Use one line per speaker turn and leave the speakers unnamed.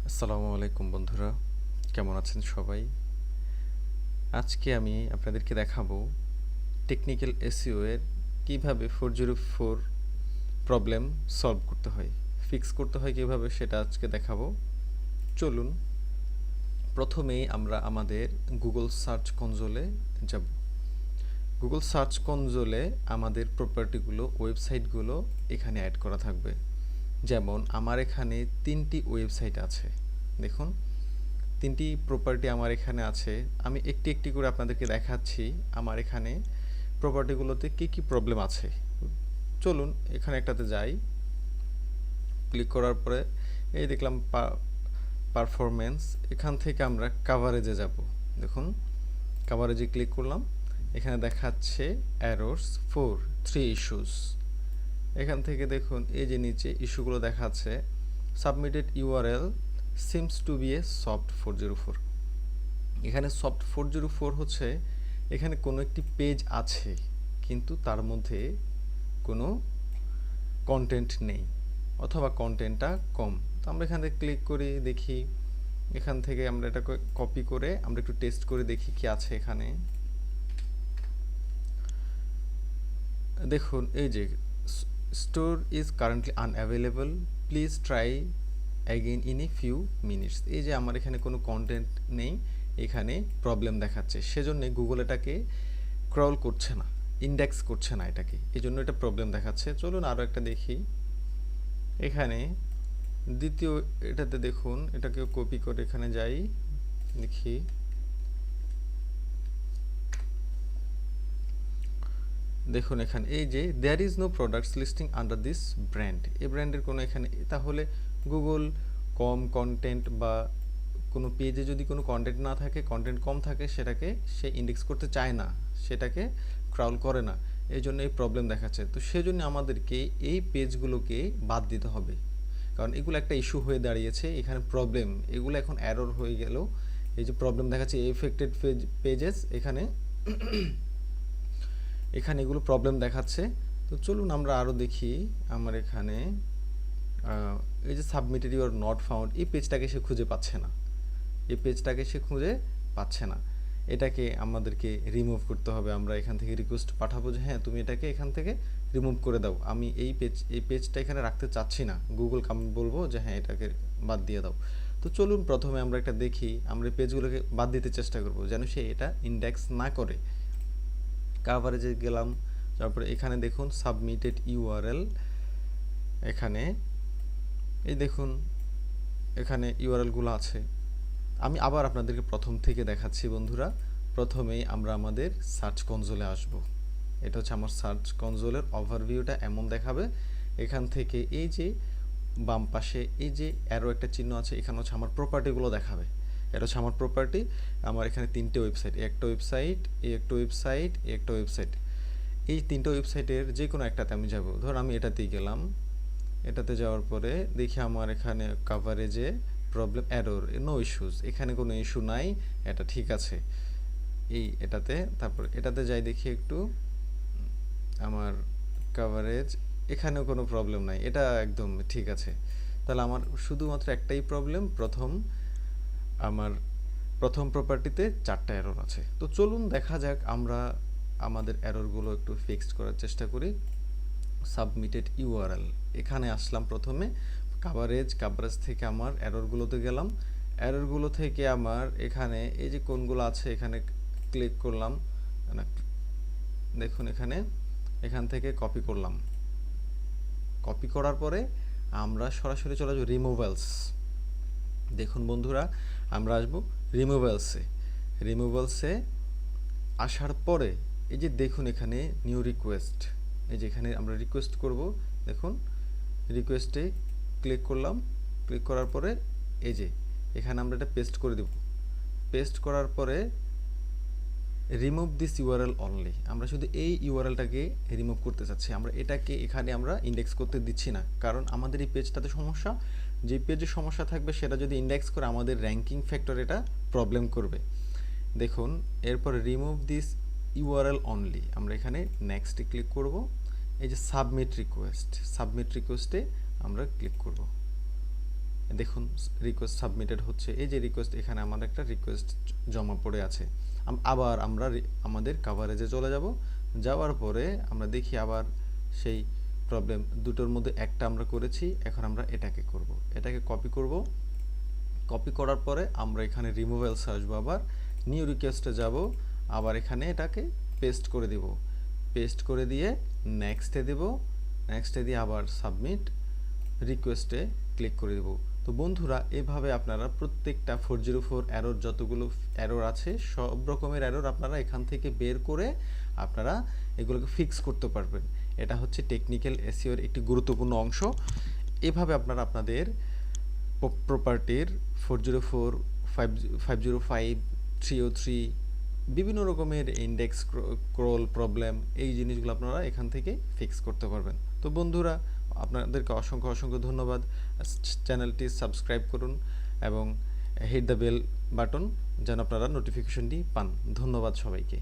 আসসালামু আলাইকুম বন্ধুরা, কেমন আছেন সবাই? আজকে আমি আপনাদেরকে দেখাবো টেকনিক্যাল এসইও এর কিভাবে 404 প্রবলেম সলভ করতে হয়, ফিক্স করতে হয় কিভাবে সেটা আজকে দেখাবো। চলুন প্রথমেই আমরা আমাদের গুগল সার্চ কনসোলে যাব। গুগল সার্চ কনসোলে আমাদের প্রপার্টিগুলো, ওয়েবসাইটগুলো এখানে অ্যাড করা থাকবে। যেমন আমার এখানে 3টি ওয়েবসাইট আছে, দেখুন 3টি প্রপার্টি আমার এখানে আছে। আমি একটি একটি করে আপনাদেরকে দেখাচ্ছি আমার এখানে প্রপার্টিগুলোতে কি কি প্রবলেম আছে। চলুন এখানে একটাতে যাই, ক্লিক করার পরে এই দেখলাম পারফরমেন্স, এখান থেকে আমরা কাভারেজে যাব। দেখুন কাভারেজে ক্লিক করলাম, এখানে দেখাচ্ছে এরর্স 3 ইস্যুস। এখান থেকে দেখুন এই যে নিচে ইস্যুগুলো দেখাচ্ছে, submitted URL seems to be a soft 404। এখানে সফট 404 হচ্ছে এখানে কোনো একটি পেজ আছে কিন্তু তার মধ্যে কোনো কন্টেন্ট নেই অথবা কন্টেন্টটা কম। তো আমরা এখান থেকে ক্লিক করি, দেখি এখান থেকে আমরা এটা কপি করে আমরা একটু টেস্ট করে দেখি কি আছে এখানে। দেখুন এই যে store is currently unavailable, please try again in a few minutes. এই যে আমার এখানে কোনো কন্টেন্ট নেই, এখানে প্রবলেম দেখাচ্ছে, সেজন্য গুগল এটাকে ক্রল করছে না, ইন্ডেক্স করছে না এটাকে, এই জন্য এটা প্রবলেম দেখাচ্ছে। চলুন আরও একটা দেখি। এখানে দ্বিতীয় এটাতে দেখুন, এটাকে কপি করে এখানে যাই, দেখি দেখুন এখানে এই যে there is no products listing under this brand, এই ব্র্যান্ডের কোনো এখানে, তাহলে গুগল কম কন্টেন্ট বা কোনো পেজে যদি কোনো কন্টেন্ট না থাকে, কন্টেন্ট কম থাকে, সেটাকে সে ইন্ডেক্স করতে চায় না, সেটাকে ক্রাউল করে না, এই জন্য এই প্রবলেম দেখাচ্ছে। তো সেজন্য আমাদেরকে এই পেজগুলোকে বাদ দিতে হবে, কারণ এগুলো একটা ইস্যু হয়ে দাঁড়িয়েছে এখানে, প্রবলেম এগুলো এখন এরর হয়ে গেল। এই যে প্রবলেম দেখাচ্ছে এফেক্টেড পেজেস, এখানে এখানে এগুলো প্রবলেম দেখাচ্ছে। তো চলুন আমরা আরও দেখি। আমার এখানে এই যে সাবমিটেড ইউর নট ফাউন্ড, এই পেজটাকে সে খুঁজে পাচ্ছে না, এই পেজটাকে সে খুঁজে পাচ্ছে না, এটাকে আমাদেরকে রিমুভ করতে হবে। আমরা এখান থেকে রিকোয়েস্ট পাঠাবো যে হ্যাঁ তুমি এটাকে এখান থেকে রিমুভ করে দাও, আমি এই পেজটা এখানে রাখতে চাচ্ছি না। গুগল আমি বলবো যে হ্যাঁ এটাকে বাদ দিয়ে দাও। তো চলুন প্রথমে আমরা একটা দেখি, আমরা এই পেজগুলোকে বাদ দিতে চেষ্টা করব যেন সে এটা ইন্ডেক্স না করে। কাভারেজে গেলাম, তারপরে এখানে দেখুন সাবমিটেড ইউআরএল, এখানে এই দেখুন এখানে ইউআরএলগুলো আছে। আমি আবার আপনাদেরকে প্রথম থেকে দেখাচ্ছি বন্ধুরা। প্রথমেই আমরা আমাদের সার্চ কনসোলে আসব। এটা হচ্ছে আমার সার্চ কনসোলের ওভারভিউটা এমন দেখাবে। এখান থেকে এই যে বাম পাশে এই যে অ্যারো একটা চিহ্ন আছে, এখানে হচ্ছে আমার প্রপার্টিগুলো দেখাবে। এটা হচ্ছে আমার প্রপার্টি। আমার এখানে 3টে ওয়েবসাইট, একটা ওয়েবসাইট, একটা ওয়েবসাইট, একটা ওয়েবসাইট। এই 3টে ওয়েবসাইটের যে কোনো একটাতে আমি যাব। ধর আমি এটাতেই গেলাম, এটাতে যাওয়ার পরে দেখি আমার এখানে কাভারেজে প্রবলেম এরর নো ইস্যুস, এখানে কোনো ইস্যু নাই, এটা ঠিক আছে। এই এটাতে, তারপর এটাতে যাই দেখি একটু, আমার কাভারেজ এখানেও কোনো প্রবলেম নাই, এটা একদম ঠিক আছে। তাহলে আমার শুধুমাত্র একটাই প্রবলেম, আমার প্রথম প্রপার্টিতে 4টা এরর আছে। তো চলুন দেখা যাক আমরা আমাদের এররগুলো একটু ফিক্সড করার চেষ্টা করি। সাবমিটেড ইউআরএল, এখানে আসলাম প্রথমে, কাভারেজ থেকে আমার এররগুলোতে গেলাম, এররগুলো থেকে আমার এখানে এই যে কোনগুলো আছে এখানে ক্লিক করলাম, দেখুন এখান থেকে কপি করলাম, কপি করার পরে আমরা সরাসরি চলে যাবো রিমুভালস। দেখুন বন্ধুরা আমরা আসবো রিমুভালসে আসার পরে এই যে দেখুন এখানে নিউ রিকোয়েস্ট, এই যে এখানে আমরা রিকোয়েস্ট করব। দেখুন রিকোয়েস্টে ক্লিক করলাম, ক্লিক করার পরে এই যে এখানে আমরা এটা পেস্ট করে দেব। পেস্ট করার পরে রিমুভ দিস ইউআরএল অনলি, আমরা শুধু এই ইউআরএলটাকে রিমুভ করতে চাচ্ছি, আমরা এটাকে এখানে আমরা ইন্ডেক্স করতে দিচ্ছি না, কারণ আমাদের এই পেজটাতে সমস্যা, যে পেজে সমস্যা থাকবে সেটা যদি ইন্ডেক্স করে আমাদের র্যাঙ্কিং ফ্যাক্টর এটা প্রবলেম করবে। দেখুন এরপর রিমুভ দিস ইউআরএল অনলি, আমরা এখানে নেক্সটে ক্লিক করব। এই যে সাবমিট রিকোয়েস্টে আমরা ক্লিক করব। দেখুন রিকোয়েস্ট সাবমিটেড হচ্ছে, এই যে রিকোয়েস্ট, এখানে আমার একটা রিকোয়েস্ট জমা পড়ে আছে। আবার আমরা আমাদের কাভারেজে চলে যাব, যাওয়ার পরে আমরা দেখি আবার সেই প্রবলেম দুটোর মধ্যে একটা আমরা করেছি, এখন আমরা এটাকে করব, এটাকে কপি করব। কপি করার পরে আমরা এখানে রিমুভেলস আসবো, আবার নিউ রিকোয়েস্টে যাব, আবার এখানে এটাকে পেস্ট করে দেব, পেস্ট করে দিয়ে নেক্সটে দেব, নেক্সটে দিয়ে আবার সাবমিট রিকোয়েস্টে ক্লিক করে দেব। তো বন্ধুরা, এভাবে আপনারা প্রত্যেকটা 404 এরর, যতগুলো এরর আছে সব রকমের এরর আপনারা এখান থেকে বের করে আপনারা এগুলোকে ফিক্স করতে পারবেন। এটা হচ্ছে টেকনিক্যাল এসইওর একটি গুরুত্বপূর্ণ অংশ। এভাবে আপনারা আপনাদের প্রপার্টির 404, 505, 303 বিভিন্ন রকমের ইন্ডেক্স ক্রল প্রবলেম, এই জিনিসগুলো আপনারা এখান থেকে ফিক্স করতে পারবেন। তো বন্ধুরা, আপনাদেরকে অসংখ্য অসংখ্য ধন্যবাদ। চ্যানেলটি সাবস্ক্রাইব করুন এবং হিট দ্য বেল বাটন যেন আপনারা নোটিফিকেশনটি পান। ধন্যবাদ সবাইকে।